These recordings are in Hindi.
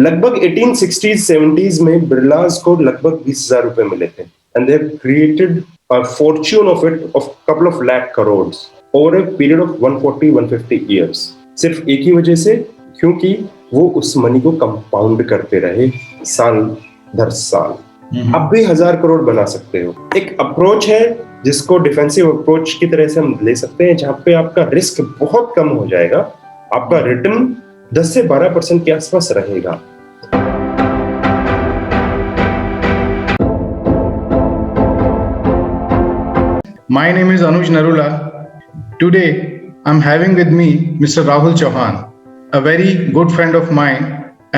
लगभग 1860s 70s में बिरलास को लगभग 20,000 रुपए मिले थे and they have created a Fortune of it of couple of lakh crore over a period of 140-150 years. सिर्फ एक ही वजह से, क्योंकि वो उस मनी को कंपाउंड करते रहे साल दर साल। अब भी 1,000 करोड़ बना सकते हो। एक अप्रोच है जिसको डिफेंसिव अप्रोच की तरह से हम ले सकते हैं, जहां पे आपका रिस्क बहुत कम हो जाएगा, आपका रिटर्न 10 से 12% के आसपास रहेगा। My name is Anuj Narula. Today, I'm having with me Mr. Rahul Chauhan, a very good friend of mine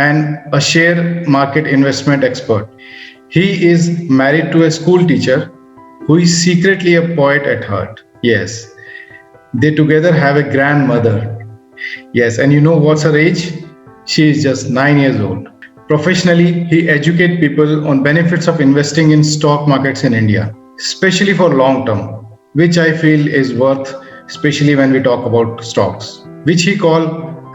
and a share market investment expert. He is married to a school teacher who is secretly a poet at heart. Yes, they together have a grandmother. Yes, and you know what's her age? She is just 9 years old. Professionally, he educates people on benefits of investing in stock markets in India, especially for long term, which I feel is worth, especially when we talk about stocks, which he call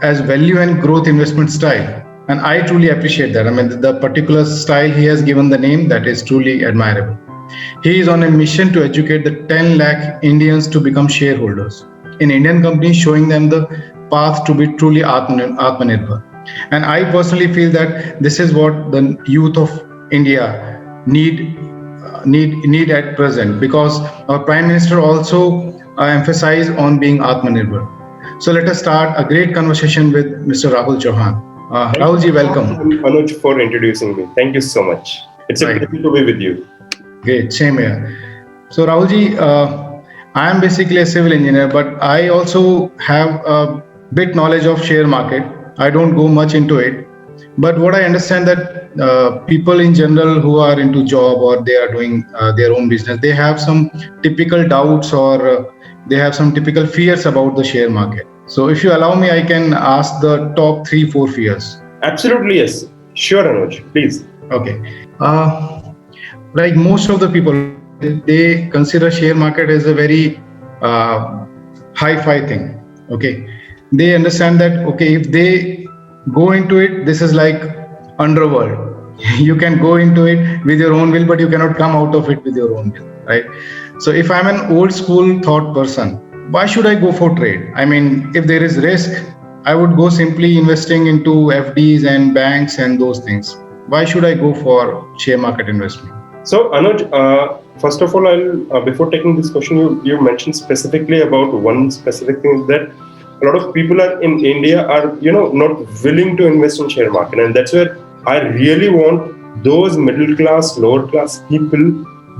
as value and growth investment style. And I truly appreciate that. I mean, the particular style he has given the name, that is truly admirable. He is on a mission to educate the 10 lakh Indians to become shareholders in Indian companies, showing them the path to be truly Atmanirbhar. And I personally feel that this is what the youth of India need at present, because our Prime Minister also emphasized on being Atmanirbhar. So let us start a great conversation with Mr. Rahul Chauhan. Rahul ji, welcome. Anuj, for introducing me. Thank you so much. It's a pleasure to be with you. Great, same here. So Rahul ji, I am basically a civil engineer, but I also have a bit knowledge of share market. I don't go much into it, but what I understand that people in general who are into job or they are doing their own business, they have some typical doubts or they have some typical fears about the share market. So if you allow me, I can ask the top 3-4 fears. Absolutely, yes. Sure, Anuj, please. Okay. Like most of the people, they consider share market as a very hi-fi thing. Okay. They understand that, okay, if they go into it, this is like underworld. You can go into it with your own will, but you cannot come out of it with your own will, right? So if I'm an old school thought person, why should I go for trade? I mean, if there is risk, I would go simply investing into FDs and banks and those things. Why should I go for share market investment? So Anuj, first of all, I'll before taking this question, you mentioned specifically about one specific thing, that a lot of people are in India are not willing to invest in share market, and that's where I really want those middle class, lower class people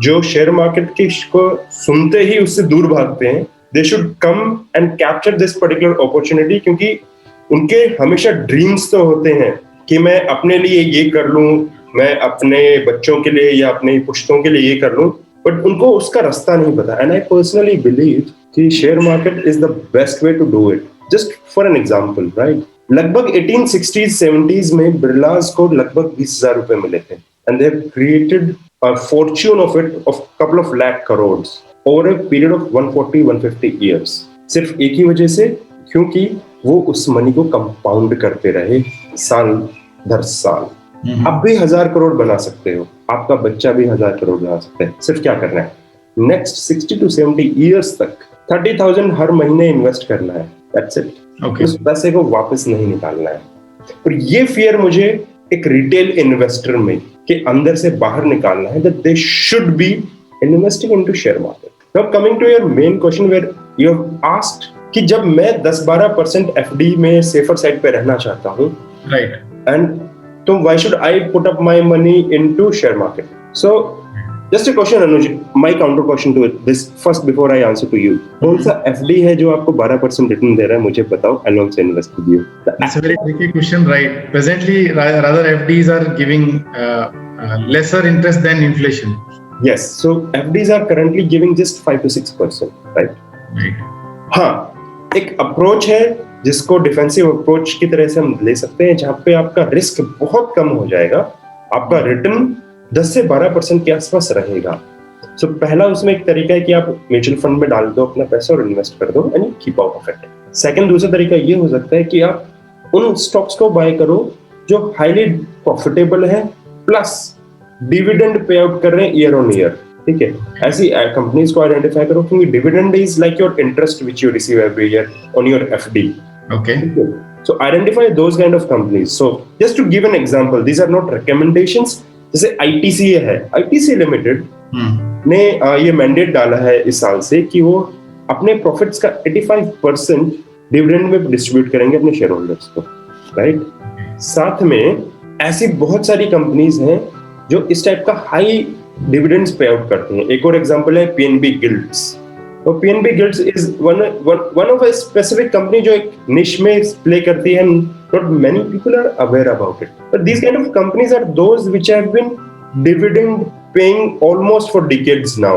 जो share market को सुनते ही उससे दूर भागते हैं, they should come and capture this particular opportunity, क्योंकि उनके हमेशा ड्रीम्स तो होते हैं कि मैं अपने लिए ये कर लूं, मैं अपने बच्चों के लिए या अपने पुश्तों के लिए ये कर लूं, बट उनको उसका रास्ता नहीं पता। एंड आई पर्सनली बिलीव कि share market is the best way to do it. Just for an example, right, लगभग 1860s 70s में बिरलास को लगभग 20,000 रुपए मिले थे and they have created a Fortune of it of couple of lakh crore over a period of 140-150 years. सिर्फ एक ही वजह से, क्योंकि वो उस मनी को कंपाउंड करते रहे साल दर साल। अब भी 1,000 करोड़ बना सकते हो, आपका बच्चा भी 1,000 करोड़ बना सकता है। सिर्फ क्या करना है, नेक्स्ट 60 to 70 इयर्स तक 30,000 हर महीने इन्वेस्ट करना है, दैट्स इट। उस पैसे को वापस नहीं निकालना है। और ये फियर मुझे एक रिटेल इन्वेस्टर में के अंदर से बाहर निकालना है, that they should be investing into share market. Now coming to your main question where you have asked कि जब मैं 10-12% एफडी में सेफर साइड पे रहना चाहता हूँ, right, and so why should I put up my money into share market? So just a question, Anuj, my counter question to this first before I answer to you. कौन सा FD है जो आपको 12% रिटर्न दे रहा है, मुझे बताओ, I'll also invest with you. That's a very tricky question, right? Presently, rather FDs are giving lesser interest than inflation. Yes, so FDs are currently giving just 5 to 6%, right? Right. हाँ, एक अप्रोच है जिसको डिफेंसिव अप्रोच की तरह से हम ले सकते हैं, जहां पे आपका रिस्क बहुत कम हो जाएगा, आपका रिटर्न 10 से 12% के आसपास रहेगा। सो पहला उसमें एक तरीका है कि आप म्यूचुअल फंड में डाल दो अपना पैसा और इन्वेस्ट कर दो and keep out of it. Second, दूसरा तरीका ये हो सकता है कि आप उन स्टॉक्स को बाय करो जो हाईली प्रॉफिटेबल है प्लस डिविडेंड पे आउट कर रहे हैं ईयर ऑन ईयर, ठीक है। ऐसी कंपनीज को आइडेंटिफाई करो, क्योंकि dividend is like your interest which you receive every year on your FD. Okay. So identify those kind of companies. So just to give an example, these are not recommendations. जैसे ITCA है, ITCA लिमिटेड ने ये मैंडेट डाला है इस साल से कि वो अपने प्रॉफिट्स का 85% डिविडेंड में डिस्ट्रीब्यूट करेंगे अपने शेयर होल्डर्स को, राइट। साथ में ऐसी बहुत सारी कंपनीज हैं जो इस टाइप का हाई डिविडेंड्स पे आउट करती हैं। एक और एग्जांपल है PNB गिल्ड्स। तो PNB guilds is one of a specific company जो एक निश में प्ले करती है, not many people are aware about it, but these kind of companies are those which have been dividend paying almost for decades now.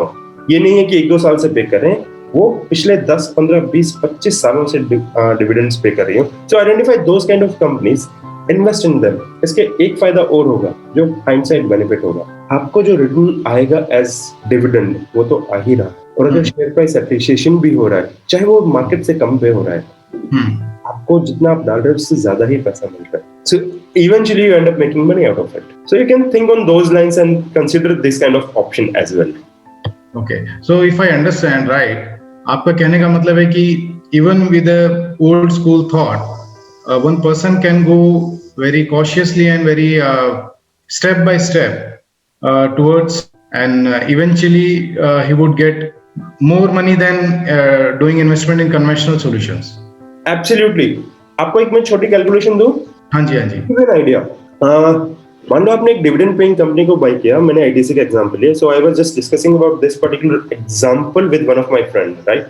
ये नहीं है कि 1-2 साल से पे कर रहे हैं, वो पिछले 10, 15, 20, 25 सालों से डिविडेंड्स पे कर रही हैं। So identify those kind of companies, invest in them. इसके एक फायदा और होगा जो हाइंडसाइट बेनिफिट होगा, आपको जो रिटर्न आएगा एज डिविडेंड वो तो आ ही रहा है, और अगर शेयर प्राइस एप्रिसिएशन भी हो रहा है, चाहे वो मार्केट से कम पे हो रहा है, आपको जितना आप डाल रहे हो उससे ज्यादा ही पैसा मिल रहा है। So eventually you end up making money out of it. So you can think on those lines and consider this kind of option as well. Okay, so if I understand right, आपका कहने का मतलब है कि even with the old school thought, one person can go very cautiously and very step by step towards, and eventually he would get more money than doing investment in conventional solutions. Absolutely. आपको एक मैं छोटी कैलकुलेशन दूं? हाँ जी। आइडिया, मान लो आपने एक डिविडेंड पेइंग कंपनी को बाय किया, मैंने आईटीसी का एग्जांपल लिया, so I was just discussing about this particular example with one of my friend, right.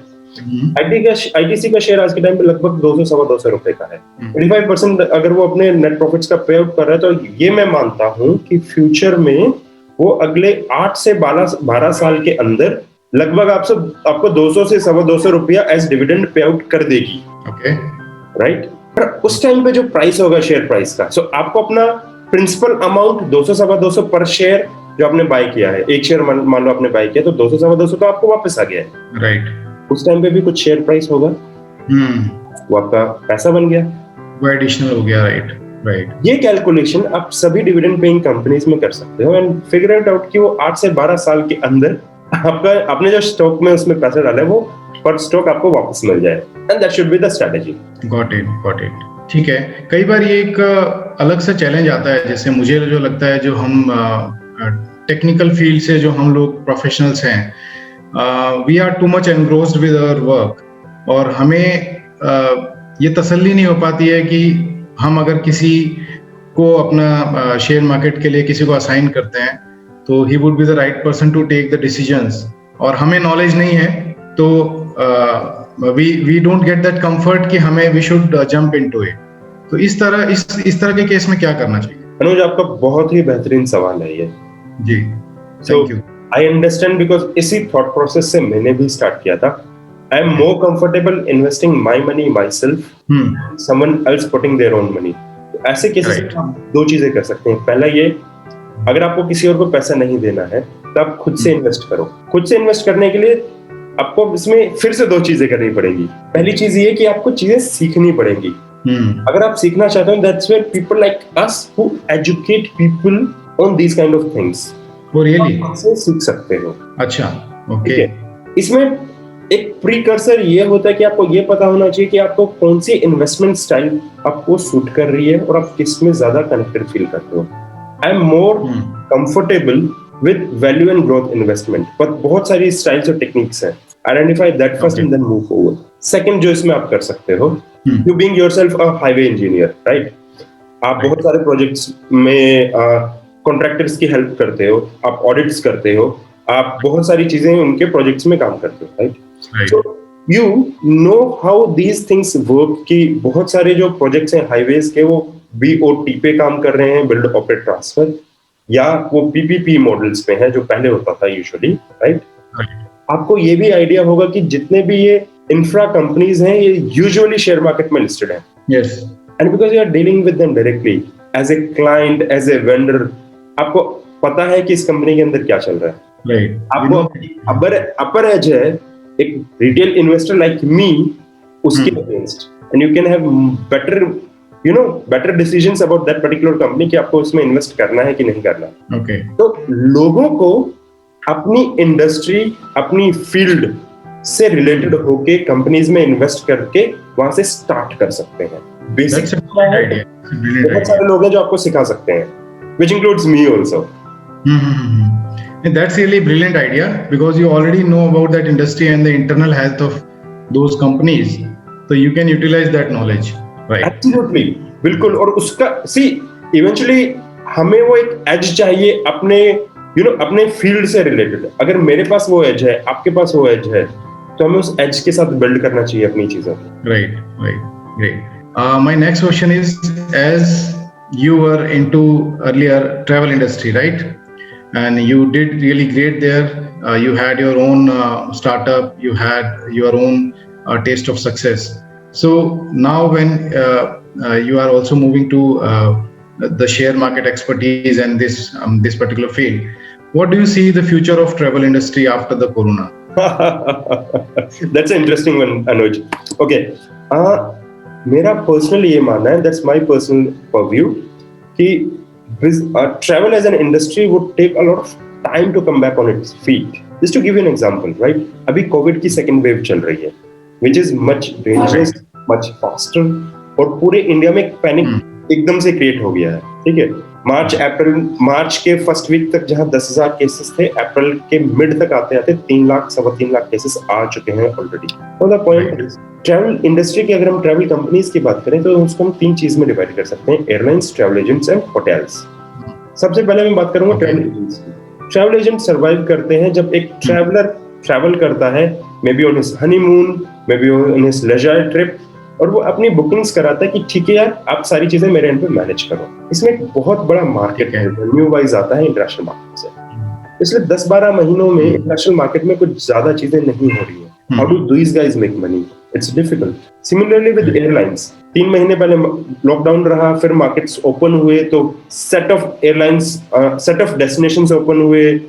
ITC का शेयर आज के टाइम पे लगभग 200-250 रुपए का है। 25% अगर वो अपने नेट प्रॉफिट्स का पे आउट कर रहा है, तो ये मैं मानता हूँ कि फ्यूचर में वो अगले 8 से 12 साल के अंदर लगभग आपको 200 से 250 रुपया एज डिविडेंड पे आउट कर देगी, ओके, राइट। पर उस टाइम पे जो प्राइस होगा शेयर प्राइस का, सो आपको अपना प्रिंसिपल अमाउंट 200-250 पर शेयर जो आपने बाय किया है, एक शेयर मान लो आपने बाय किया, तो 200-250 तो आपको वापस आ गया है, राइट। उस टाइम पे भी कुछ शेयर प्राइस होगा, वो आपका पैसा बन गया, वो एडिशनल हो गया, राइट। ये कैलकुलेशन आप सभी डिविडेंड पेइंग कंपनीज में कर सकते हो एंड फिगर इट आउट कि वो 8 से 12 साल के अंदर आपने जो स्टॉक में उसमें पैसा डाला है वो पर स्टॉक आपको वापस मिल जाए, and that should be the strategy. Got it. ठीक है, कई बार ये एक अलग सा चैलेंज आता है, जैसे मुझे जो लगता है, जो हम टेक्निकल फील्ड से जो हम लोग प्रोफेशनल्स हैं, we are too much engrossed with our work, और हमें ये तसल्ली नहीं हो पाती है कि हम अगर किसी को अपना शेयर मार्केट के लिए किसी को असाइन करते हैं तो he would be the right person to take the decisions, और हमें नॉलेज नहीं है तो we don't get that comfort कि हमें we should jump into it. तो इस तरह के केस में क्या करना चाहिए? अनुज, आपका बहुत ही बेहतरीन सवाल है ये जी, thank you. I understand, because इसी थॉट प्रोसेस से मैंने भी स्टार्ट किया था। I am more comfortable investing my money myself, someone else putting their own money. ऐसे केसेस में आप 2 चीजें कर सकते हैं। पहला ये, अगर आपको किसी और को पैसा नहीं देना है तो आप खुद से इन्वेस्ट करो। खुद से इन्वेस्ट करने के लिए आपको इसमें फिर से 2 चीजें करनी पड़ेंगी। पहली चीज ये कि आपको चीजें सीखनी पड़ेंगी। अगर आप सीखना चाहते हो, that's where people like us who educate people on these kind of things, वो रियली से सीख सकते हो। अच्छा, ओके। इसमें एक प्रीकर्सर ये होता है कि आपको ये पता होना चाहिए कि आपको कौन सी इन्वेस्टमेंट स्टाइल आपको सूट कर रही है और आप किस में ज्यादा कनेक्टेड फील करते हो। I am more comfortable with value and growth investment, पर बहुत सारी स्टाइल्स और टेक्निक्स हैं। Identify that first and then move forward. Second जो इसमें आप कर सकते हो, you being yourself a highway engineer, right. आप बहुत सारे प्रोजेक्ट्स में कॉन्ट्रैक्टर्स की हेल्प करते हो, आप ऑडिट्स करते हो, आप बहुत सारी चीजें उनके प्रोजेक्ट्स में काम करते हो, right. So you know how these things work, कि बहुत सारे जो प्रोजेक्ट्स हैं हाईवेज के, वो BOT पे काम कर रहे हैं, बिल्ड ऑपरेट ट्रांसफर, या वो PPP मॉडल्स पे है जो पहले होता था यूजुअली, राइट। आपको ये भी आइडिया होगा कि जितने भी ये इंफ्रा कंपनीज हैं ये यूजुअली शेयर मार्केट में लिस्टेड हैं। Yes, and because you are dealing with them directly as a client, as a vendor, आपको पता है कि इस कंपनी के अंदर क्या चल रहा है, राइट। आपको अपर एज है एक रिटेल इन्वेस्टर लाइक मी उसके against, and you can have better better decisions about that particular company कि आपको उसमें इन्वेस्ट करना है कि नहीं करना. Okay. तो लोगों को अपनी इंडस्ट्री, अपनी फील्ड से रिलेटेड होके कंपनीज में इन्वेस्ट करके वहां से स्टार्ट कर सकते हैं. Basic That's a brilliant idea. That's a brilliant बहुत idea. सारे लोग हैं जो आपको सिखा सकते हैं, which includes me also. And that's really a brilliant idea because you already know about that industry and the internal health of those companies, so you can utilize that knowledge, right? Absolutely, बिल्कुल. और उसका इवेंचुअली हमें वो एक एज चाहिए अपने अपने फील्ड से रिलेटेड. अगर मेरे पास वो एज है, आपके पास वो एज है, तो हमें उस एज के साथ बिल्ड करना चाहिए अपनी चीजों को. Right, great. My next question is, as you were into earlier travel industry, right? And you did really great there. You had your own startup, you had your own taste of success. So now when you are also moving to the share market expertise and this particular field, what do you see the future of travel industry after the corona? That's an interesting one, Anuj. Okay. मेरा पर्सनली ये मानना है, that's my personal view, कि travel as an industry would take a lot of time to come back on its feet. Just to give you an example, right? अभी कोविड की सेकेंड वेव चल रही है, which is much dangerous, much faster, और पूरे इंडिया में एक पैनिक एकदम से क्रिएट हो गया है. ठीक है, मार्च के फर्स्ट वीक तक जहां 10,000 केसेस थे, अप्रैल के मिड तक आते आते 3 लाख 3.25 लाख केसेस आ चुके हैं ऑलरेडी. तो the point is, travel industry की अगर हम ट्रैवल कंपनीज की बात करें तो उसको हम 3 चीज में डिवाइड कर सकते हैं: airlines, travel agents and hotels. सबसे पहले मैं बात करूंगा ट्रैवल एजेंट्स की. ट्रैवल एजेंट सर्वाइव करते हैं जब एक ट्रैवलर ट्रैवल करता है, maybe on his honeymoon, maybe on his leisure trip, और वो अपनी बुकिंग्स कराता है कि ठीक है यार, आप सारी चीजें मेरे एंड पे मैनेज करो. इसमें एक बहुत बड़ा मार्केट है, न्यू वाइज आता है इंटरनेशनल मार्केट से. पिछले 10-12 महीनों में इंटरनेशनल मार्केट में कुछ ज्यादा चीजें नहीं हो रही है. How do these guys make money? It's difficult. Similarly with airlines, 3 महीने पहले लॉकडाउन रहा, फिर मार्केट्स ओपन हुए तो set of airlines, set of destinations open हुए,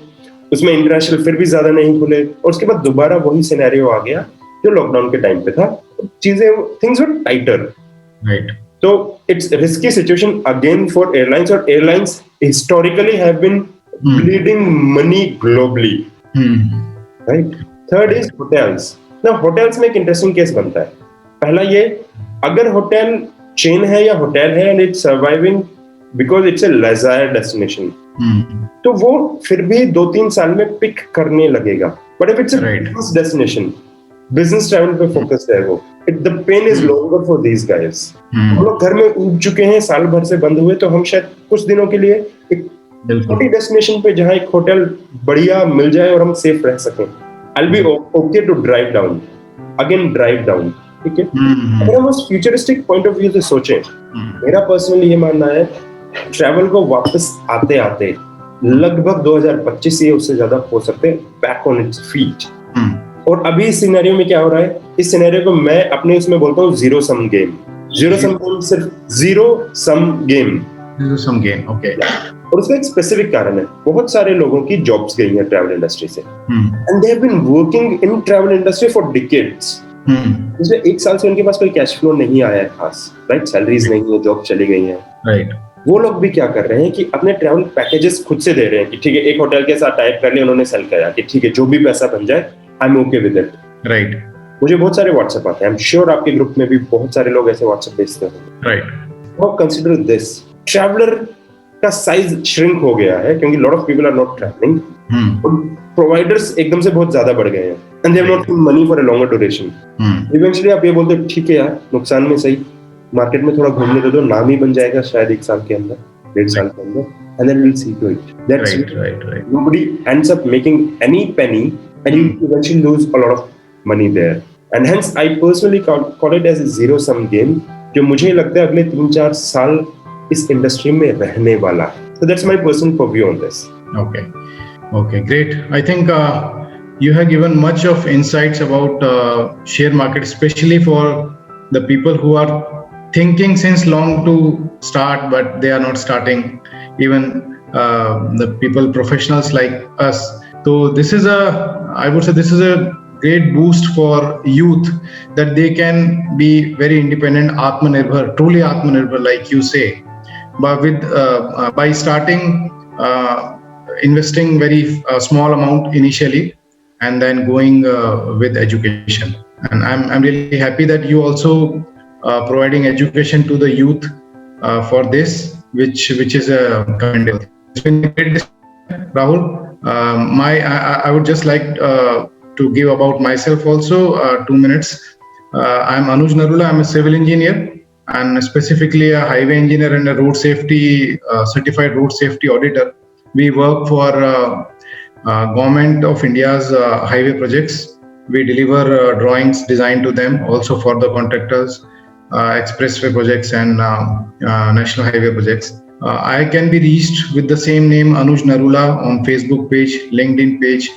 उसमें इंटरनेशनल फिर भी ज्यादा नहीं खुले, और उसके बाद दोबारा वही सिनेरियो आ गया जो लॉकडाउन के टाइम पे था. चीजें, थिंग्स वर टाइटर, राइट. तो it's risky situation again for airlines, और airlines historically have been bleeding money globally, right. Third is hotels. ना होटल्स में एक इंटरेस्टिंग केस बनता है. पहला ये, अगर होटल चेन है या होटल है and it's surviving because it's a leisure destination, तो वो फिर भी 2-3 साल में पिक करने लगेगा. But if it's a business destination, business travel पे फोकस है वो, the pain is longer for these guys. हम लोग घर में उब चुके हैं, साल भर से बंद हुए, तो हम शायद कुछ दिनों के लिए एक छोटी डेस्टिनेशन पे जहां एक होटल बढ़िया मिल जाए और हम सेफ रह सकें, I'll be okay to drive down. ठीक है. अगर हम उस फ्यूचरिस्टिक पॉइंट ऑफ व्यू से सोचें, मेरा पर्सनली ये मानना है, ट्रैवल को वापस आते आते लगभग 2025 या उससे ज्यादा हो सकते हैं बैक ऑन इट्स फीट. और अभी इस सिनेरियो में क्या हो रहा है, इस सिनेरियो को मैं अपने उसमें बोलता हूँ zero sum game. Zero sum game, सिर्फ जीरो सम गेम. ओके. और उसका एक स्पेसिफिक कारण है, बहुत सारे लोगों की जॉब्स गई हैं ट्रैवल इंडस्ट्री से, and they have been working in travel industry for decades. पिछले 1 साल से उनके पास कोई कैश फ्लो नहीं आया है खास, राइट. सैलरीज नहीं है, जॉब चली गई है, राइट. वो लोग भी क्या कर रहे हैं कि अपने ट्रैवल पैकेजेस खुद से दे रहे हैं कि ठीक है, एक होटल के साथ टाइप कर लिया उन्होंने, सेल किया कि ठीक है, जो भी पैसा बन जाए I am okay with it, right. मुझे बहुत सारे व्हाट्सएप आते हैं, आई एम श्योर आपके ग्रुप में भी बहुत सारे लोग ऐसे व्हाट्सएप भेजते हैं, right. Now consider this, traveller का साइज श्रिंक हो गया है क्योंकि lot of people are not travelling, और प्रोवाइडर्स एकदम से बहुत ज्यादा बढ़ गए हैं, and they have not money for a longer duration. Eventually आप ये बोलते हो ठीक है यार, नुकसान में सही, मार्केट में थोड़ा घूमने दो, नाम ही बन जाएगा शायद 1 साल के अंदर, 1.5 साल के अंदर, and then we'll see to it. That's right. Nobody ends up making any penny, and you eventually lose a lot of money there. And hence, I personally call it as a zero-sum game, जो मुझे लगता है अगले 3-4 साल इस इंडस्ट्री में रहने वाला है. So that's my personal view on this. Okay, great. I think you have given much of insights about share market, especially for the people who are thinking since long to start, but they are not starting. Even the people, professionals like us. So this is I would say this is a great boost for youth that they can be very independent, Atmanirbhar, truly Atmanirbhar, like you say, but by starting investing very small amount initially and then going with education. And I'm really happy that you also providing education to the youth for this, which is a commendable thing. It's been a great discussion, Rahul. I would just like to give about myself also 2 minutes. I'm Anuj Narula. I'm a civil engineer and specifically a highway engineer and a road safety certified road safety auditor. We work for Government of India's highway projects. We deliver drawings designed to them, also for the contractors, expressway projects and national highway projects. I can be reached with the same name, Anuj Narula, on Facebook page, LinkedIn page,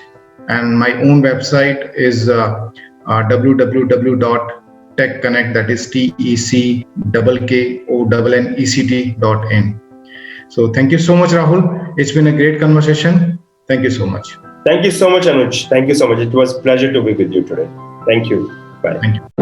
and my own website is www.techconnect, that is TECKKONNECT.in. So thank you so much, Rahul. It's been a great conversation. Thank you so much. Thank you so much, Anuj. Thank you so much. It was a pleasure to be with you today. Thank you. Bye. Thank you.